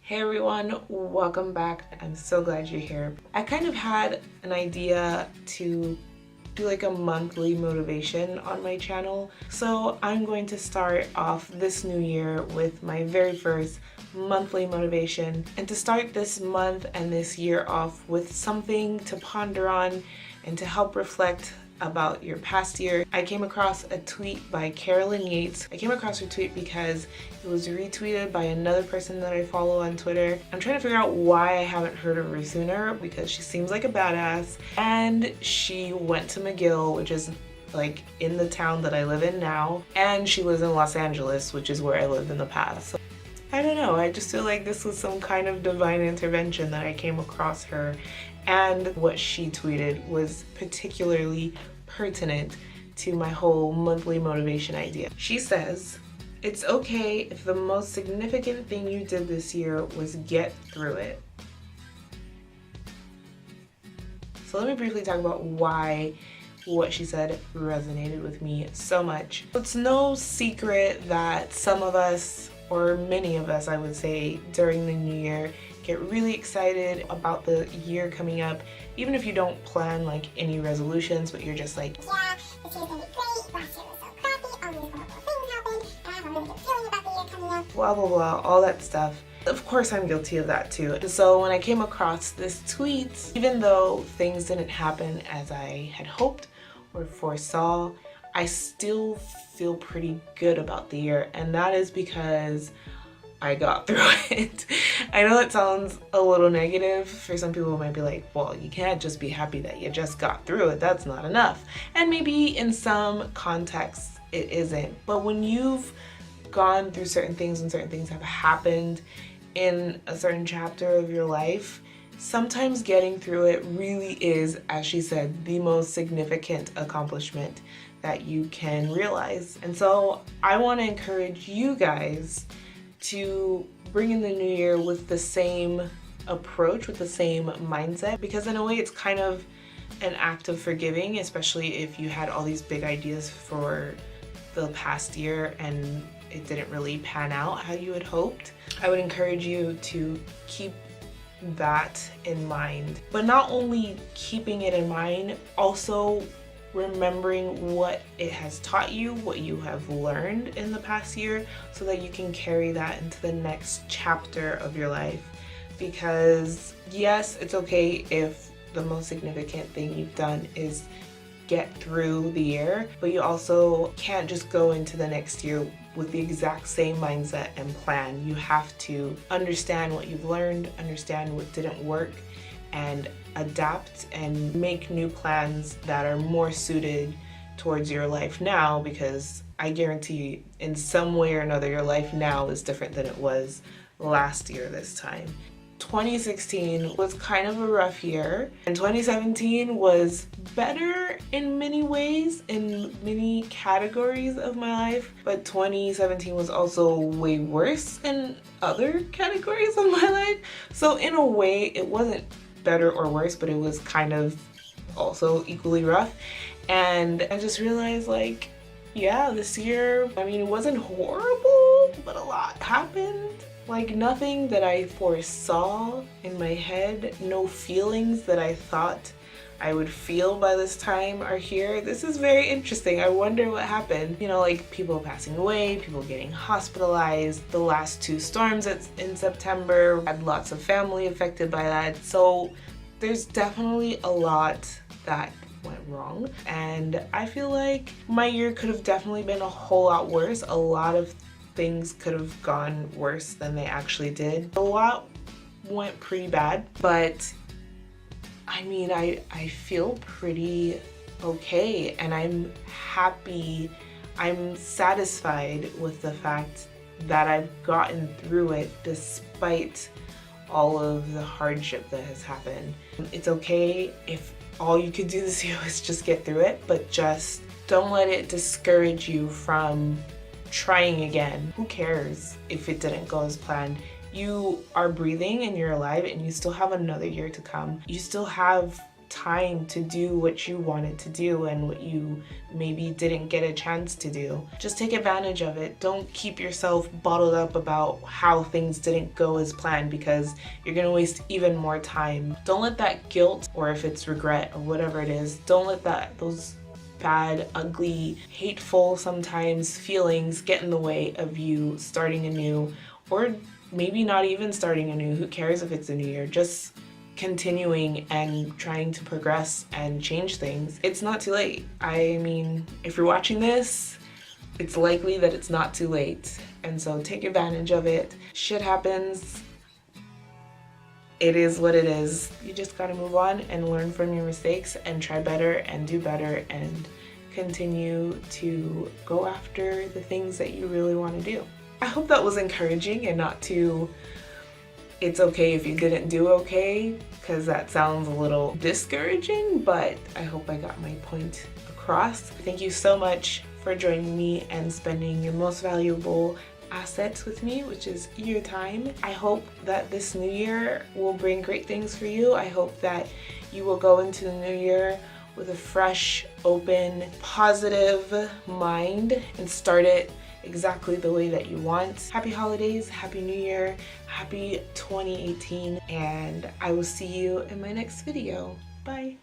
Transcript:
Hey everyone, welcome back. I'm so glad you're here. I kind of had an idea to do like a monthly motivation on my channel. So I'm going to start off this new year with my very first monthly motivation, and to start this month and this year off with something to ponder on and to help reflect about your past year. I came across a tweet by Carolyn Yates. I came across her tweet because it was retweeted by another person that I follow on Twitter. I'm trying to figure out why I haven't heard of her sooner, because she seems like a badass, and she went to McGill, which is like in the town that I live in now, and she lives in Los Angeles, which is where I lived in the past. So I don't know, I just feel like this was some kind of divine intervention that I came across her, and what she tweeted was particularly pertinent to my whole monthly motivation idea. She says, "It's okay if the most significant thing you did this year was get through it." So let me briefly talk about why what she said resonated with me so much. It's no secret that some of us, or many of us I would say, during the new year get really excited about the year coming up, even if you don't plan like any resolutions, but you're just like, yeah, this year's gonna be great, last year was so crappy, all these horrible things happened, and I have a really good feeling about the year coming up, blah blah blah, all that stuff. Of course I'm guilty of that too. So when I came across this tweet, even though things didn't happen as I had hoped or foresaw, I still feel pretty good about the year, and that is because I got through it. I know it sounds a little negative. For some people it might be like, well, you can't just be happy that you just got through it. That's not enough. And maybe in some contexts it isn't. But when you've gone through certain things and certain things have happened in a certain chapter of your life, sometimes getting through it really is, as she said, the most significant accomplishment that you can realize. And so I want to encourage you guys to bring in the new year with the same approach, with the same mindset, because in a way it's kind of an act of forgiving, especially if you had all these big ideas for the past year and it didn't really pan out how you had hoped. I would encourage you to keep that in mind, but not only keeping it in mind, also remembering what it has taught you, what you have learned in the past year, so that you can carry that into the next chapter of your life. Because yes, it's okay if the most significant thing you've done is get through the year, but you also can't just go into the next year with the exact same mindset and plan. You have to understand what you've learned, understand what didn't work, and adapt and make new plans that are more suited towards your life now, because I guarantee you, in some way or another, your life now is different than it was last year this time. 2016 was kind of a rough year, and 2017 was better in many ways, in many categories of my life, but 2017 was also way worse in other categories of my life. So in a way, it wasn't better or worse, but it was kind of also equally rough. And I just realized, like, yeah, this year, I mean, it wasn't horrible, but a lot happened. Like, nothing that I foresaw in my head, no feelings that I thought I would feel by this time are here. This is very interesting. I wonder what happened. You know, like people passing away, people getting hospitalized. The last two storms in September had lots of family affected by that. So there's definitely a lot that went wrong. And I feel like my year could have definitely been a whole lot worse. A lot of things could have gone worse than they actually did. A lot went pretty bad, but I mean, I feel pretty okay, and I'm happy, I'm satisfied with the fact that I've gotten through it despite all of the hardship that has happened. It's okay if all you could do this year was just get through it, but just don't let it discourage you from trying again. Who cares if it didn't go as planned? You are breathing and you're alive, and you still have another year to come. You still have time to do what you wanted to do and what you maybe didn't get a chance to do. Just take advantage of it. Don't keep yourself bottled up about how things didn't go as planned, because you're gonna waste even more time. Don't let that guilt, or if it's regret or whatever it is, don't let those bad, ugly, hateful sometimes feelings get in the way of you starting anew, or maybe not even starting anew. Who cares if it's a new year? Just continuing and trying to progress and change things. It's not too late. I mean, if you're watching this, it's likely that it's not too late. And so take advantage of it. Shit happens. It is what it is. You just gotta move on and learn from your mistakes and try better and do better and continue to go after the things that you really want to do. I hope that was encouraging and not too, it's okay if you didn't do okay, because that sounds a little discouraging, but I hope I got my point across. Thank you so much for joining me and spending your most valuable assets with me, which is your time. I hope that this new year will bring great things for you. I hope that you will go into the new year with a fresh, open, positive mind and start it exactly the way that you want. Happy holidays, happy new year, happy 2018, and I will see you in my next video. Bye.